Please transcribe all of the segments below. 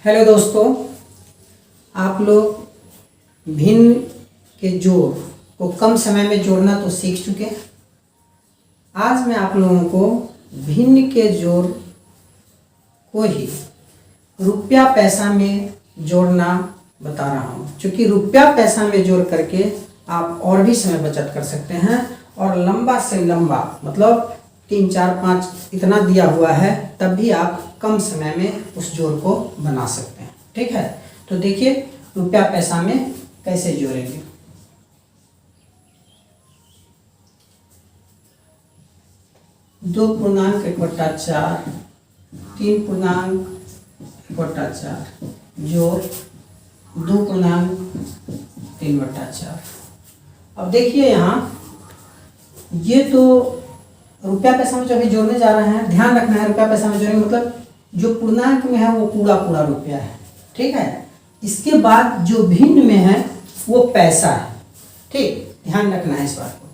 Hello दोस्तों, आप लोग भिन्न के जोड़ को कम समय में जोड़ना तो सीख चुके हैं। आज मैं आप लोगों को भिन्न के जोड़ को ही रुपया पैसा में जोड़ना बता रहा हूँ, क्योंकि रुपया पैसा में जोड़ करके आप और भी समय बचत कर सकते हैं और लंबा से लंबा मतलब 3, 4, 5 इतना दिया हुआ है तब भी आप कम समय में उस जोड़ को बना सकते हैं। ठीक है, तो देखिए रुपया पैसा में कैसे जोड़ेंगे। दो पूर्णांक 1/4, 3 पूर्णांक 1/4 जोड़ 2 पूर्णांक 3/4। अब देखिए यहाँ ये तो रुपया पैसा में जो अभी जोड़ने जा रहे हैं, ध्यान रखना है रुपया पैसा में जोड़ेंगे मतलब जो पूर्णांक में है वो पूरा पूरा रुपया है। ठीक है, इसके बाद जो भिन्न में है वो पैसा है। ठीक, ध्यान रखना है इस बात को।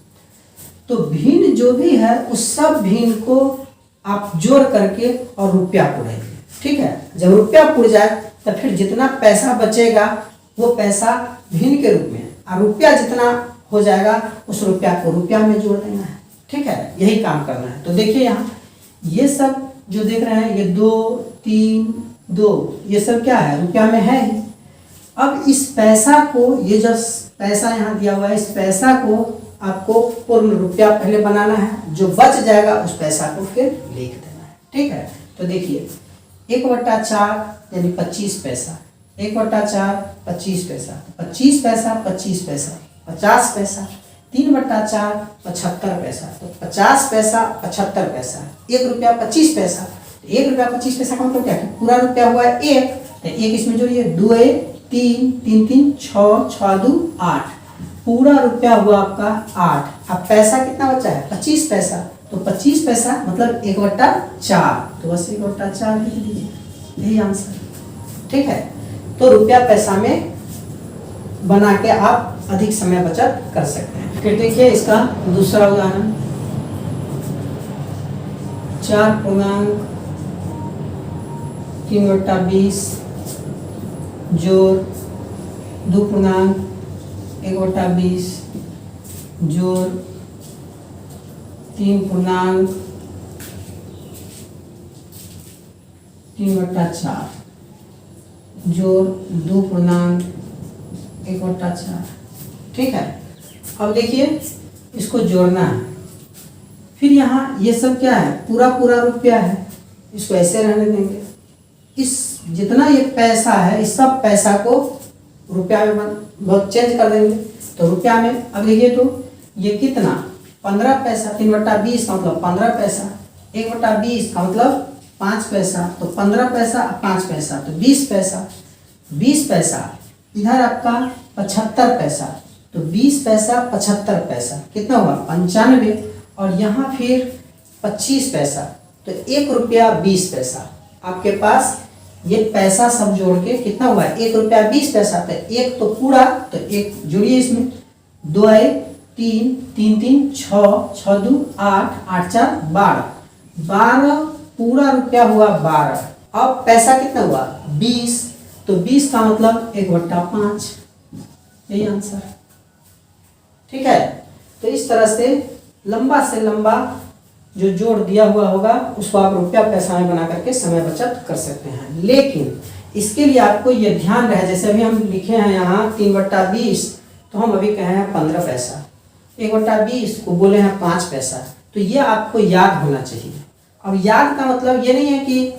तो भिन्न जो भी है उस सब भिन्न को आप जोड़ करके और रुपया पुड़ेंगे। ठीक है, जब रुपया पुड़ जाए तो फिर जितना पैसा बचेगा वो पैसा भिन्न के रूप में और रुपया जितना हो जाएगा उस रुपया को रुपया में जोड़ देना है। ठीक है, यही काम करना है। तो देखिए यहाँ ये सब जो देख रहे हैं ये 2, 3, 2 ये सब क्या है, रुपया में है ही। अब इस पैसा को, ये जो पैसा यहाँ दिया हुआ है, इस पैसा को आपको पूर्ण रुपया पहले बनाना है, जो बच जाएगा उस पैसा को फिर लिख देना है। ठीक है, तो देखिए 1/4 यानी 25 पैसा, 1/4 25 पैसा, 25 पैसा 25 पैसा 50 पैसा, 3/4 75 पैसा, तो 50 पैसा 75 पैसा, 1 रुपया 25 पैसा। तो 1 रुपया 25 पैसा का मतलब क्या है, पूरा रुपया हुआ है 1, तो 1 इसमें जोड़िए, 2 1 3 3 3 6 6 2 8, पूरा रुपया हुआ आपका 8। अब पैसा कितना बचा है 25 पैसा, तो 25 पैसा मतलब 1/4, तो बस 1/4 लिख दीजिए, यही आंसर। ठीक है, तो रुपया पैसा में बना के आप अधिक समय बचत कर सकते हैं। फिर देखिए इसका दूसरा उदाहरण, 4 पूर्णांक 3/20 जोड़ 2 पूर्णांक 1/20 जोड़ 3 पूर्णांक 3/4 जोड़ 2 पूर्णांक 1/4। ठीक है, अब देखिए इसको जोड़ना है। फिर यहाँ ये सब क्या है, पूरा पूरा रुपया है, इसको ऐसे रहने देंगे। इस जितना ये पैसा है इस सब पैसा को रुपया में बहुत चेंज कर देंगे, तो रुपया में अब देखिए तो ये कितना 15 पैसा, 3/20 का मतलब 15 पैसा, 1/20 का मतलब 5 पैसा, तो 15 पैसा 5 पैसा तो 20 पैसा, 20 पैसा इधर आपका 75 पैसा, तो 20 पैसा 75 पैसा कितना हुआ 95, और यहाँ फिर 25 पैसा, तो 1 रुपया 20 पैसा। आपके पास ये पैसा सब जोड़ के कितना हुआ 1 रुपया 20 पैसा, तो 1 तो पूरा, तो 1 जोड़िए इसमें, 2 1 3 3 3 6 6 2 8 8 4 12, 12 पूरा रुपया हुआ 12। अब पैसा कितना हुआ 20, तो 20 का मतलब 1/5, यही आंसर। ठीक है, तो इस तरह से लंबा जो जोड़ दिया हुआ होगा उसको आप रुपया पैसा में बना करके समय बचत कर सकते हैं। लेकिन इसके लिए आपको ये ध्यान रहे, जैसे अभी हम लिखे हैं यहाँ 3/20, तो हम अभी कहे हैं 15 पैसा, 1/20 को बोले हैं 5 पैसा, तो ये आपको याद होना चाहिए। अब याद का मतलब ये नहीं है कि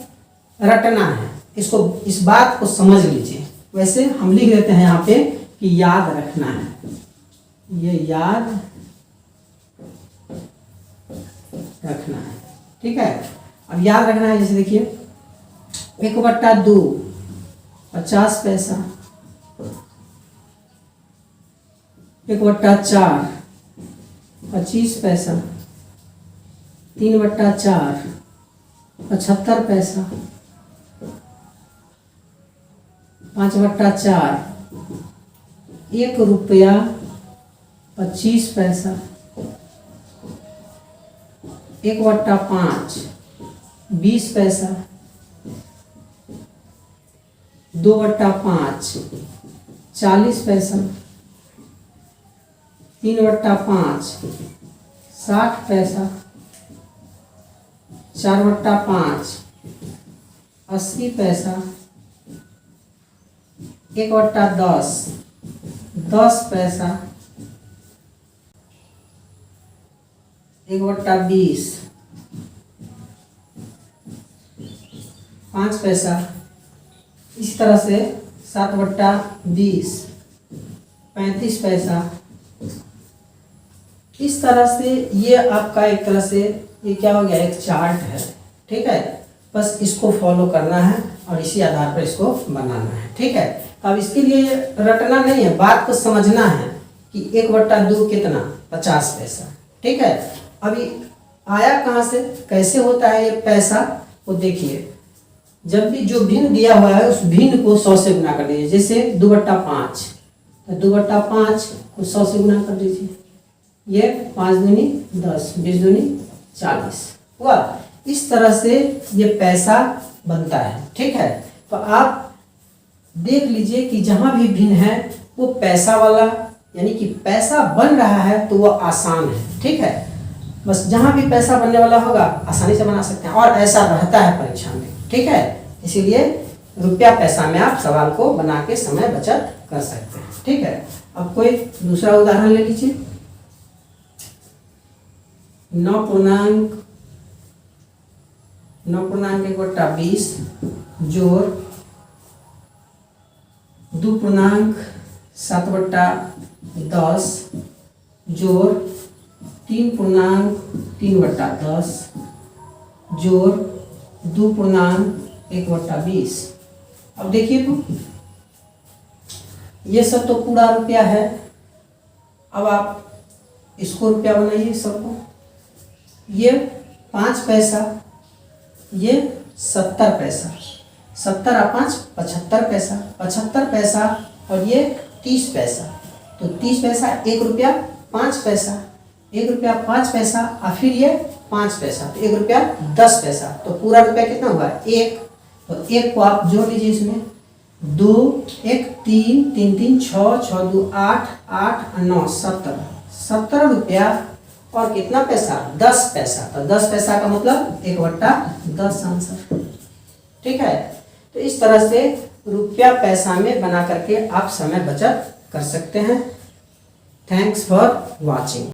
रटना है, इसको इस बात को समझ लीजिए। वैसे हम लिख देते हैं यहाँ पे कि याद रखना है, ये याद रखना है। ठीक है, अब याद रखना है, जैसे देखिए 1/2 50 पैसा, 1/4 25 पैसा, 3/4 75 पैसा, 5/4 1 रुपया 25 पैसा, 1/5 20 पैसा, 2/5 40 पैसा, 3/5 60 पैसा, 4/5 80 पैसा, 1/10 10 पैसा, 1/20 5 पैसा। इस तरह से 7/20 35 पैसा। इस तरह से ये आपका एक तरह से ये क्या हो गया, एक चार्ट है, ठीक है। बस इसको फॉलो करना है और इसी आधार पर इसको बनाना है, ठीक है। अब इसके लिए रटना नहीं है, बात को समझना है कि 1/2 कितना 50 पैसा, ठीक है। अभी आया कहाँ से, कैसे होता है ये पैसा, वो देखिए। जब भी जो भिन्न दिया हुआ है उस भिन्न को 100 से गुना कर दीजिए। जैसे 2/5 तो 2/5 को 100 से गुना कर दीजिए। ये 5 दूनी 10 20 दूनी 40 हुआ। इस तरह से ये पैसा बनता है, ठीक है। तो आप देख लीजिए कि जहाँ भी भिन्न है वो पैसा वाला, यानी कि पैसा बन रहा है तो वो आसान है, ठीक है। बस जहाँ भी पैसा बनने वाला होगा आसानी से बना सकते हैं, और ऐसा रहता है परीक्षा में, ठीक है। इसीलिए रुपया पैसा में आप सवाल को बना के समय बचत कर सकते हैं, ठीक है। अब कोई दूसरा उदाहरण ले लीजिए। 9.1/20 जोड़ 2.7/10 जोड़ 3.3/10 जोड़ 2.1/20। अब देखिए तो ये सब तो पूरा रुपया है। अब आप इसको रुपया बनाइए सबको। ये 5 पैसा, ये 70 पैसा, 70 और 5 75 पैसा, 75 पैसा, और ये 30 पैसा। तो 30 पैसा 1 रुपया 5 पैसा, 1 रुपया 5 पैसा, और फिर ये 5 पैसा, तो 1 रुपया 10 पैसा। तो पूरा रुपया कितना हुआ 1। तो 1 को आप जोड़ लीजिए इसमें। 2 1 3 3 3 6 6 2 8 8 9 70 70 रुपया और कितना पैसा 10 पैसा। तो 10 पैसा का मतलब 1/10 आंसर, ठीक है। तो इस तरह से रुपया पैसा में बना करके आप समय बचत कर सकते हैं। Thanks for watching.